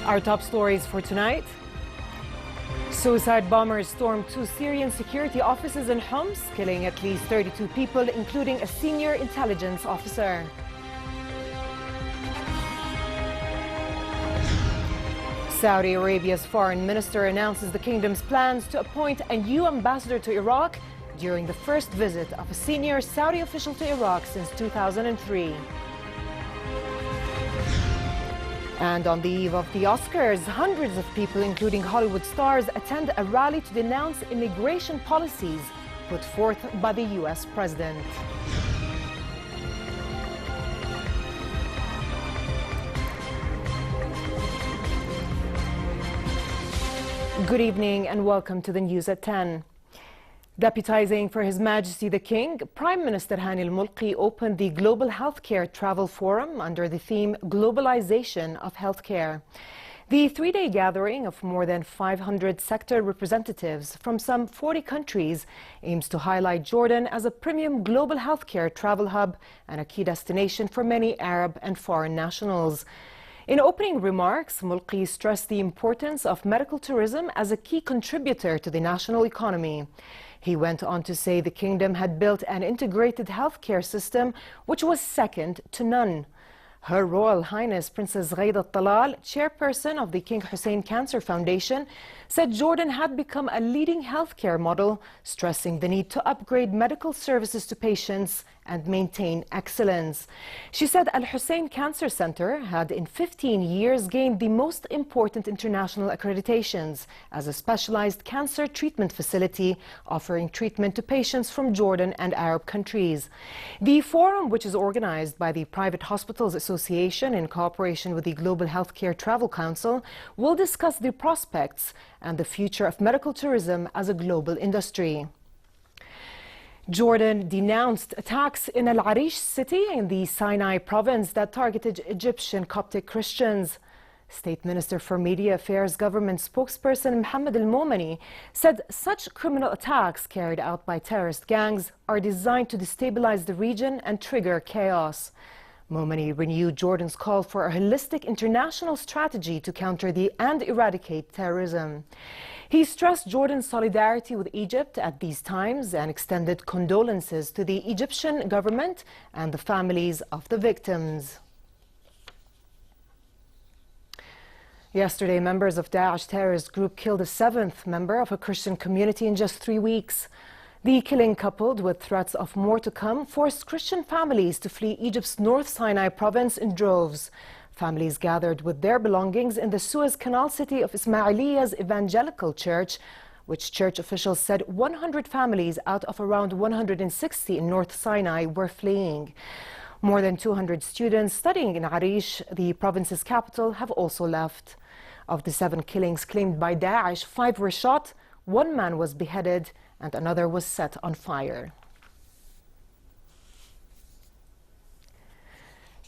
Our top stories for tonight. Suicide bombers stormed 2 Syrian security offices in Homs, killing at least 32 people, including a senior intelligence officer. Saudi Arabia's foreign minister announces the kingdom's plans to appoint a new ambassador to Iraq during the first visit of a senior Saudi official to Iraq since 2003. And on the eve of the Oscars, hundreds of people, including Hollywood stars, attend a rally to denounce immigration policies put forth by the U.S. president. Good evening and welcome to the news at 10. Deputizing for His Majesty the King, Prime Minister Hani al-Mulki opened the Global Healthcare Travel Forum under the theme Globalization of Healthcare. The 3-day gathering of more than 500 sector representatives from some 40 countries aims to highlight Jordan as a premium global healthcare travel hub and a key destination for many Arab and foreign nationals. In opening remarks, Mulki stressed the importance of medical tourism as a key contributor to the national economy. He went on to say the kingdom had built an integrated healthcare system which was second to none. Her Royal Highness Princess Ghayda Talal, chairperson of the King Hussein Cancer Foundation, said Jordan had become a leading healthcare model, stressing the need to upgrade medical services to patients and maintain excellence. She said Al Hussein Cancer Center had in 15 years gained the most important international accreditations as a specialized cancer treatment facility offering treatment to patients from Jordan and Arab countries. The forum, which is organized by the Private Hospitals Association in cooperation with the Global Healthcare Travel Council, will discuss the prospects and the future of medical tourism as a global industry. Jordan denounced attacks in Al Arish city in the Sinai province that targeted Egyptian Coptic Christians. State Minister for Media Affairs government spokesperson Mohammed al-Momani said such criminal attacks carried out by terrorist gangs are designed to destabilize the region and trigger chaos. Momani renewed Jordan's call for a holistic international strategy to counter and eradicate terrorism. He stressed Jordan's solidarity with Egypt at these times and extended condolences to the Egyptian government and the families of the victims. Yesterday, members of Daesh terrorist group killed a 7th member of a Christian community in just 3 weeks. The killing, coupled with threats of more to come, forced Christian families to flee Egypt's North Sinai province in droves. Families gathered with their belongings in the Suez Canal city of Ismailiya's Evangelical Church, which church officials said 100 families out of around 160 in North Sinai were fleeing. More than 200 students studying in Arish, the province's capital, have also left. Of the 7 killings claimed by Daesh, 5 were shot, 1 man was beheaded, and another was set on fire.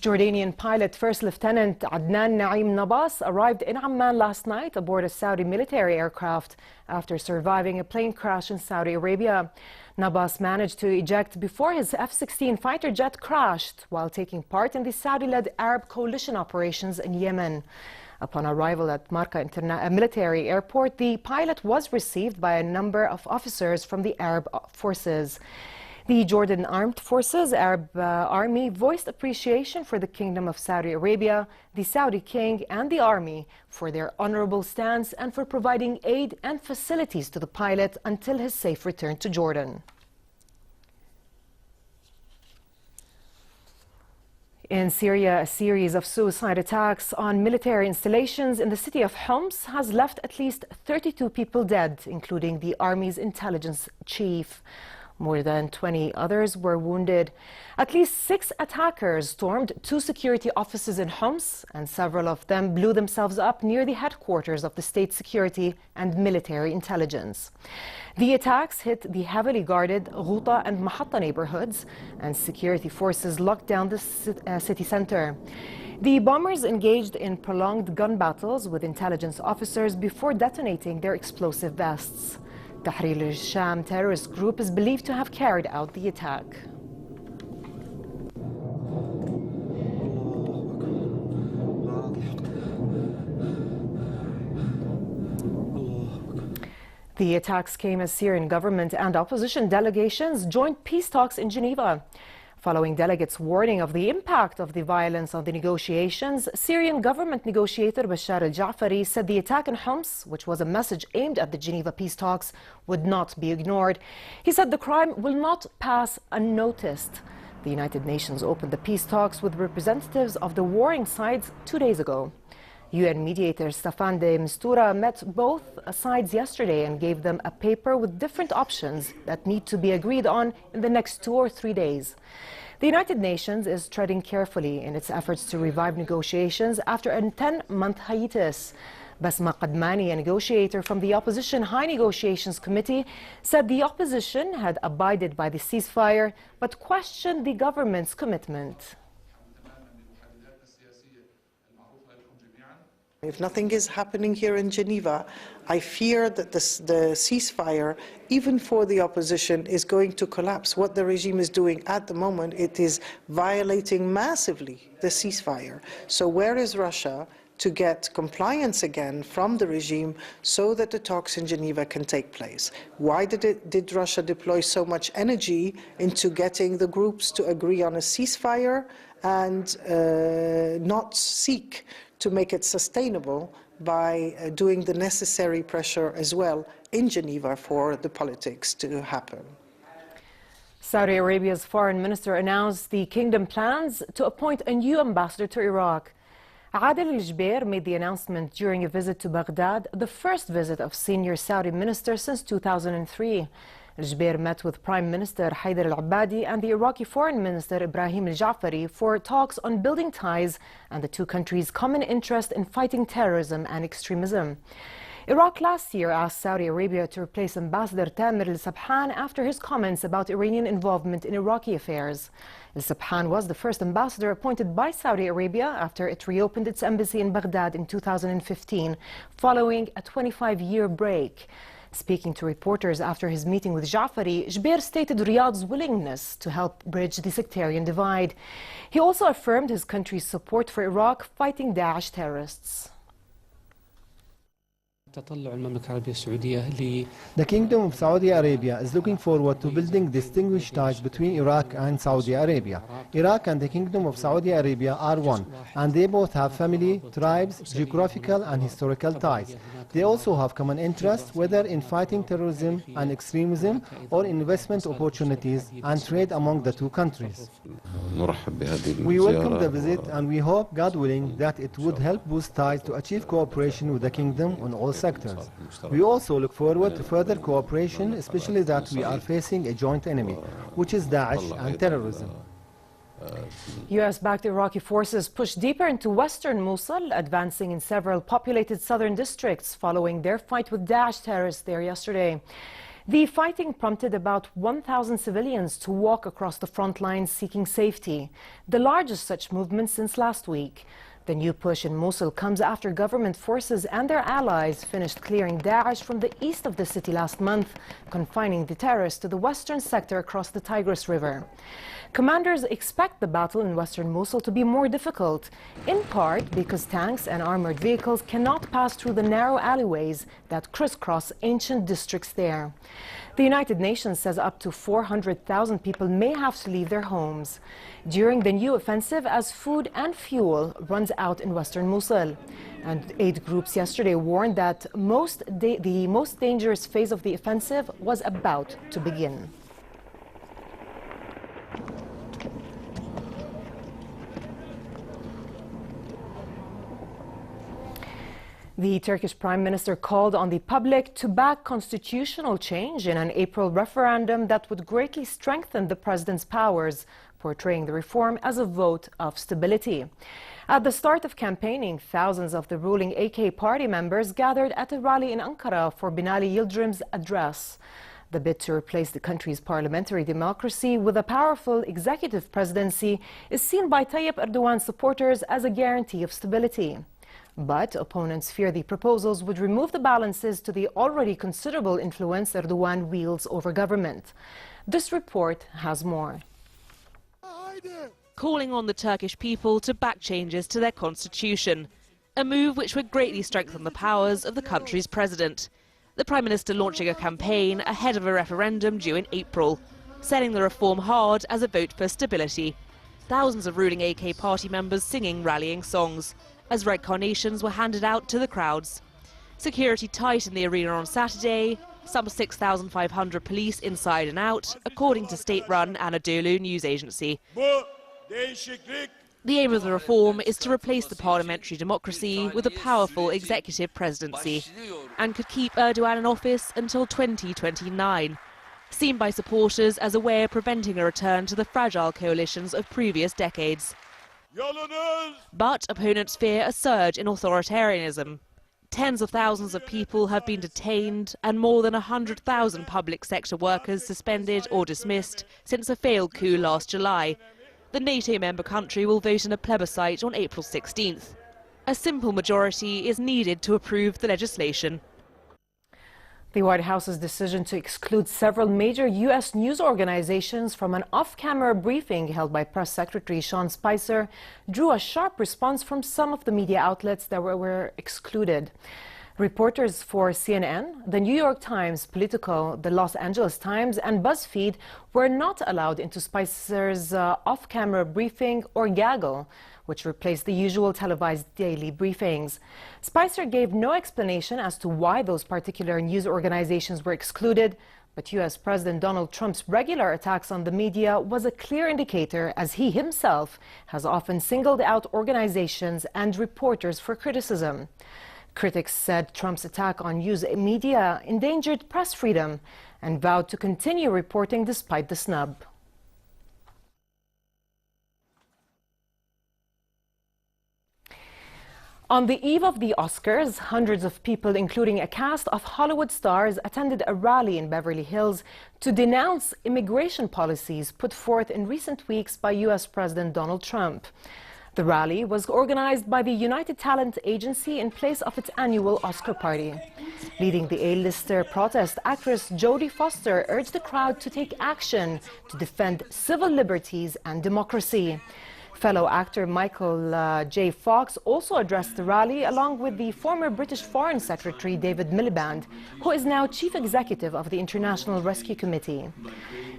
Jordanian pilot First Lieutenant Adnan Naim Nabas arrived in Amman last night aboard a Saudi military aircraft after surviving a plane crash in Saudi Arabia. Nabas managed to eject before his F-16 fighter jet crashed while taking part in the Saudi-led Arab coalition operations in Yemen. Upon arrival at Marka military airport, the pilot was received by a number of officers from the Arab forces. The Jordan Armed Forces Arab Army voiced appreciation for the Kingdom of Saudi Arabia, the Saudi King and the Army for their honorable stance and for providing aid and facilities to the pilot until his safe return to Jordan. In Syria, a series of suicide attacks on military installations in the city of Homs has left at least 32 people dead, including the army's intelligence chief. More than 20 others were wounded. At least 6 attackers stormed 2 security offices in Homs, and several of them blew themselves up near the headquarters of the state security and military intelligence. The attacks hit the heavily guarded Ghouta and Mahatta neighborhoods, and security forces locked down the city center. The bombers engaged in prolonged gun battles with intelligence officers before detonating their explosive vests. Tahrir al-Sham terrorist group is believed to have carried out the attack. The attacks came as Syrian government and opposition delegations joined peace talks in Geneva. Following delegates' warning of the impact of the violence on the negotiations, Syrian government negotiator Bashar al-Ja'fari said the attack in Homs, which was a message aimed at the Geneva peace talks, would not be ignored. He said the crime will not pass unnoticed. The United Nations opened the peace talks with representatives of the warring sides 2 days ago. UN mediator Staffan de Mistura met both sides yesterday and gave them a paper with different options that need to be agreed on in the next 2 or 3 days. The United Nations is treading carefully in its efforts to revive negotiations after a 10-month hiatus. Basma Qadmani, a negotiator from the opposition High Negotiations Committee, said the opposition had abided by the ceasefire but questioned the government's commitment. If nothing is happening here in Geneva, I fear that the ceasefire, even for the opposition, is going to collapse. What the regime is doing at the moment, it is violating massively the ceasefire. So where is Russia to get compliance again from the regime so that the talks in Geneva can take place? Why did Russia deploy so much energy into getting the groups to agree on a ceasefire and not seek to make it sustainable by doing the necessary pressure as well in Geneva for the politics to happen? Saudi Arabia's foreign minister announced the kingdom plans to appoint a new ambassador to Iraq. Adel al-Jubair made the announcement during a visit to Baghdad, the first visit of senior Saudi minister since 2003. Al-Jubair met with Prime Minister Haider al-Abadi and the Iraqi Foreign Minister Ibrahim al-Ja'fari for talks on building ties and the two countries' common interest in fighting terrorism and extremism. Iraq last year asked Saudi Arabia to replace Ambassador Tamer al-Sabhan after his comments about Iranian involvement in Iraqi affairs. Al-Sabhan was the first ambassador appointed by Saudi Arabia after it reopened its embassy in Baghdad in 2015, following a 25-year break. Speaking to reporters after his meeting with Ja'fari, Jubair stated Riyadh's willingness to help bridge the sectarian divide. He also affirmed his country's support for Iraq fighting Daesh terrorists. The Kingdom of Saudi Arabia is looking forward to building distinguished ties between Iraq and Saudi Arabia. Iraq and the Kingdom of Saudi Arabia are one, and they both have family, tribes, geographical and historical ties. They also have common interests, whether in fighting terrorism and extremism or investment opportunities and trade among the two countries. We welcome the visit and we hope, God willing, that it would help boost ties to achieve cooperation with the Kingdom on all sectors. We also look forward to further cooperation, especially that we are facing a joint enemy, which is Daesh and terrorism. U.S.-backed Iraqi forces pushed deeper into western Mosul, advancing in several populated southern districts following their fight with Daesh terrorists there yesterday. The fighting prompted about 1,000 civilians to walk across the front lines seeking safety, the largest such movement since last week. The new push in Mosul comes after government forces and their allies finished clearing Daesh from the east of the city last month, confining the terrorists to the western sector across the Tigris River. Commanders expect the battle in western Mosul to be more difficult, in part because tanks and armored vehicles cannot pass through the narrow alleyways that crisscross ancient districts there. The United Nations says up to 400,000 people may have to leave their homes during the new offensive as food and fuel runs out in western Mosul. And aid groups yesterday warned that the most dangerous phase of the offensive was about to begin. The Turkish Prime Minister called on the public to back constitutional change in an April referendum that would greatly strengthen the president's powers, portraying the reform as a vote of stability. At the start of campaigning, thousands of the ruling AK party members gathered at a rally in Ankara for Binali Yildirim's address. The bid to replace the country's parliamentary democracy with a powerful executive presidency is seen by Tayyip Erdogan's supporters as a guarantee of stability. But opponents fear the proposals would remove the balances to the already considerable influence Erdogan wields over government. This report has more. Calling on the Turkish people to back changes to their constitution, a move which would greatly strengthen the powers of the country's president. the Prime Minister launching a campaign ahead of a referendum due in April, selling the reform hard as a vote for stability. Thousands of ruling AK party members singing rallying songs as red carnations were handed out to the crowds. Security tight in the arena on Saturday, some 6,500 police inside and out, according to state-run Anadolu news agency. The aim of the reform is to replace the parliamentary democracy with a powerful executive presidency and could keep Erdogan in office until 2029, seen by supporters as a way of preventing a return to the fragile coalitions of previous decades. But opponents fear a surge in authoritarianism. Tens of thousands of people have been detained and more than 100,000 public sector workers suspended or dismissed since a failed coup last July. The NATO member country will vote in a plebiscite on April 16th. A simple majority is needed to approve the legislation. The White House's decision to exclude several major U.S. news organizations from an off-camera briefing held by Press Secretary Sean Spicer drew a sharp response from some of the media outlets that were excluded. Reporters for CNN, the New York Times, Politico, the Los Angeles Times and BuzzFeed were not allowed into Spicer's off-camera briefing or gaggle, which replaced the usual televised daily briefings. Spicer gave no explanation as to why those particular news organizations were excluded, but U.S. President Donald Trump's regular attacks on the media was a clear indicator, as he himself has often singled out organizations and reporters for criticism. Critics said Trump's attack on news media endangered press freedom and vowed to continue reporting despite the snub. On the eve of the Oscars, hundreds of people, including a cast of Hollywood stars, attended a rally in Beverly Hills to denounce immigration policies put forth in recent weeks by U.S. President Donald Trump. The rally was organized by the United Talent Agency in place of its annual Oscar party. Leading the A-lister protest, actress Jodie Foster urged the crowd to take action to defend civil liberties and democracy. Fellow actor Michael J. Fox also addressed the rally, along with the former British Foreign Secretary David Miliband, who is now Chief Executive of the International Rescue Committee.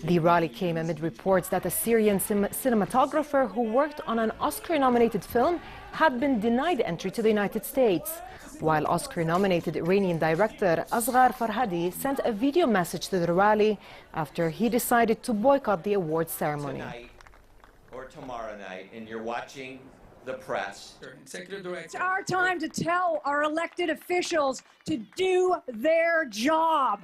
The rally came amid reports that a Syrian cinematographer who worked on an Oscar-nominated film had been denied entry to the United States, while Oscar-nominated Iranian director Asghar Farhadi sent a video message to the rally after he decided to boycott the awards ceremony. Or tomorrow night, and you're watching the press. It's our time to tell our elected officials to do their job.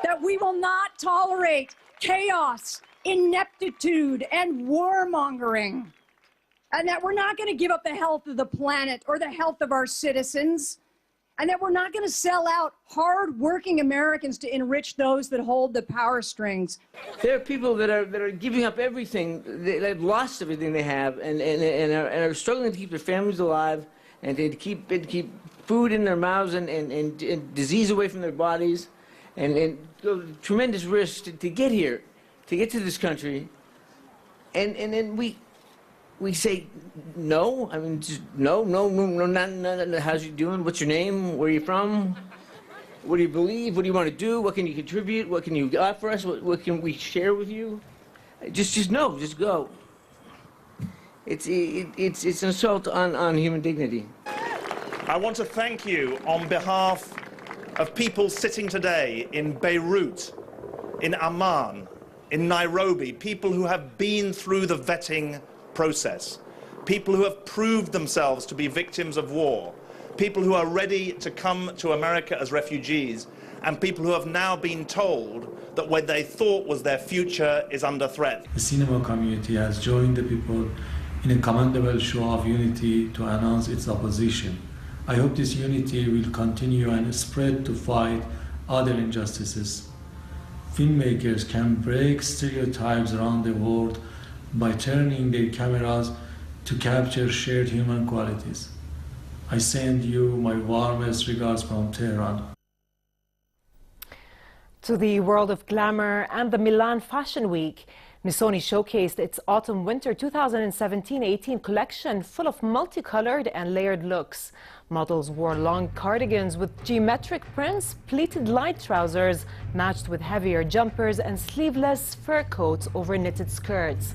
That we will not tolerate chaos, ineptitude, and warmongering. And that we're not going to give up the health of the planet or the health of our citizens. And that we're not going to sell out hard-working Americans to enrich those that hold the power strings. There are people that are giving up everything. They've lost everything they have and are struggling to keep their families alive and to keep food in their mouths and disease away from their bodies and tremendous risk to get here, to get to this country. And then we say no. I mean, just no, not how's you doing? What's your name? Where are you from? What do you believe? What do you want to do? What can you contribute? What can you offer us? What can we share with you? Just no, just go. It's an assault on human dignity. I want to thank you on behalf of people sitting today in Beirut, in Amman, in Nairobi, people who have been through the vetting process, people who have proved themselves to be victims of war, people who are ready to come to America as refugees, and people who have now been told that what they thought was their future is under threat. The cinema community has joined the people in a commendable show of unity to announce its opposition. I hope this unity will continue and spread to fight other injustices. Filmmakers can break stereotypes around the world by turning their cameras to capture shared human qualities. I send you my warmest regards from Tehran. To the world of glamour and the Milan Fashion Week. Missoni showcased its autumn-winter 2017-18 collection full of multicolored and layered looks. Models wore long cardigans with geometric prints, pleated light trousers matched with heavier jumpers, and sleeveless fur coats over knitted skirts.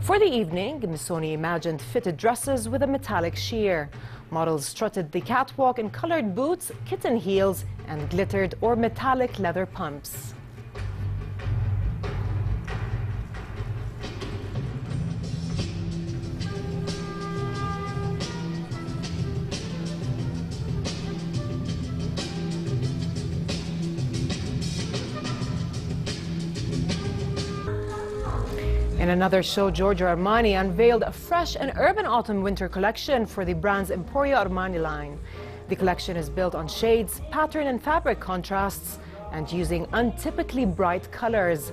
For the evening, Missoni imagined fitted dresses with a metallic sheer. Models strutted the catwalk in colored boots, kitten heels, and glittered or metallic leather pumps. In another show, Giorgio Armani unveiled a fresh and urban autumn-winter collection for the brand's Emporio Armani line. The collection is built on shades, pattern and fabric contrasts, and using untypically bright colors.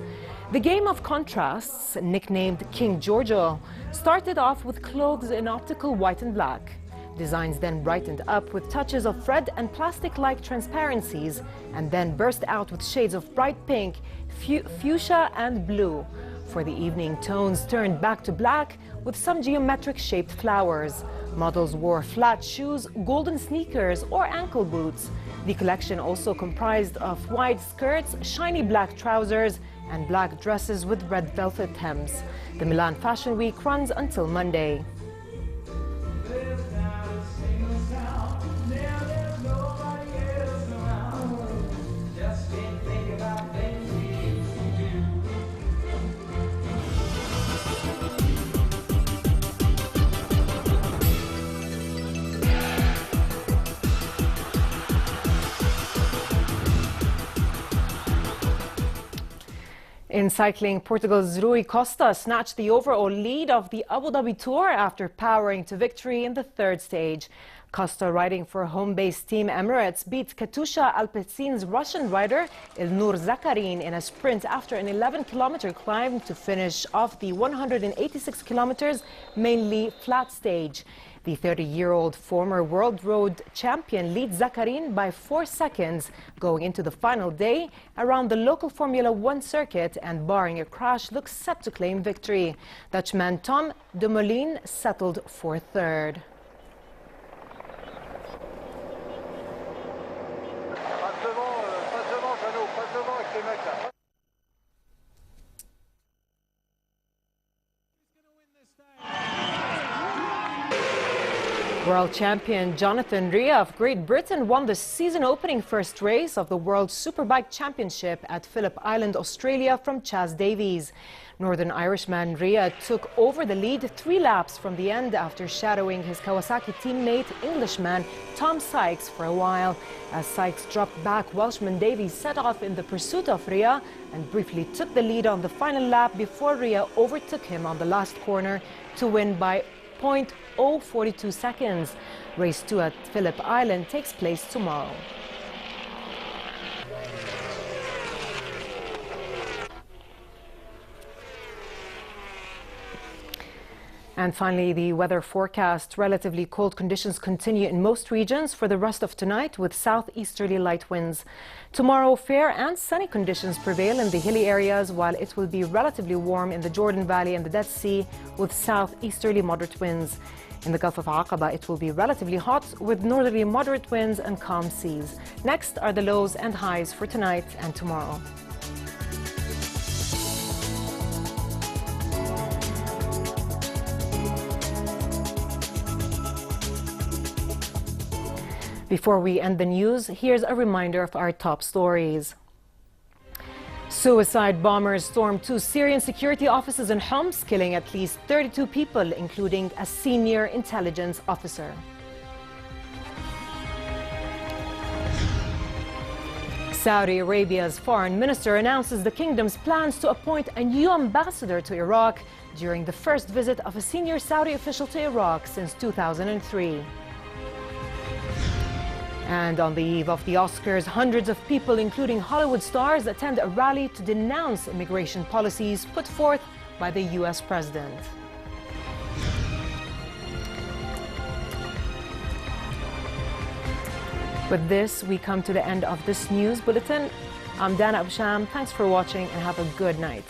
The game of contrasts, nicknamed King Giorgio, started off with clothes in optical white and black. Designs then brightened up with touches of red and plastic-like transparencies, and then burst out with shades of bright pink, fuchsia and blue. For the evening, tones turned back to black with some geometric-shaped flowers. Models wore flat shoes, golden sneakers, or ankle boots. The collection also comprised of wide skirts, shiny black trousers, and black dresses with red velvet hems. The Milan Fashion Week runs until Monday. In cycling, Portugal's Rui Costa snatched the overall lead of the Abu Dhabi Tour after powering to victory in the third stage. Costa, riding for home-based Team Emirates, beat Katusha Alpecin's Russian rider Ilnur Zakarin in a sprint after an 11-kilometer climb to finish off the 186 kilometers mainly flat stage. The 30-year-old former world road champion leads Zakarin by 4 seconds going into the final day around the local Formula 1 circuit, and barring a crash looks set to claim victory. Dutchman Tom Dumoulin settled for third. World champion Jonathan Rea of Great Britain won the season-opening first race of the World Superbike Championship at Phillip Island, Australia from Chas Davies. Northern Irishman Rea took over the lead 3 laps from the end after shadowing his Kawasaki teammate Englishman Tom Sykes for a while. As Sykes dropped back, Welshman Davies set off in the pursuit of Rea and briefly took the lead on the final lap before Rea overtook him on the last corner to win by 0.042 seconds. Race 2 at Phillip Island takes place tomorrow. And finally, the weather forecast. Relatively cold conditions continue in most regions for the rest of tonight, with southeasterly light winds. Tomorrow, fair and sunny conditions prevail in the hilly areas, while it will be relatively warm in the Jordan Valley and the Dead Sea, with southeasterly moderate winds. In the Gulf of Aqaba, it will be relatively hot, with northerly moderate winds and calm seas. Next are the lows and highs for tonight and tomorrow. Before we end the news, here's a reminder of our top stories. Suicide bombers stormed 2 Syrian security offices in Homs, killing at least 32 people, including a senior intelligence officer. Saudi Arabia's foreign minister announces the kingdom's plans to appoint a new ambassador to Iraq during the first visit of a senior Saudi official to Iraq since 2003. And on the eve of the Oscars, hundreds of people, including Hollywood stars, attend a rally to denounce immigration policies put forth by the U.S. president. With this, we come to the end of this news bulletin. I'm Dana Absham. Thanks for watching and have a good night.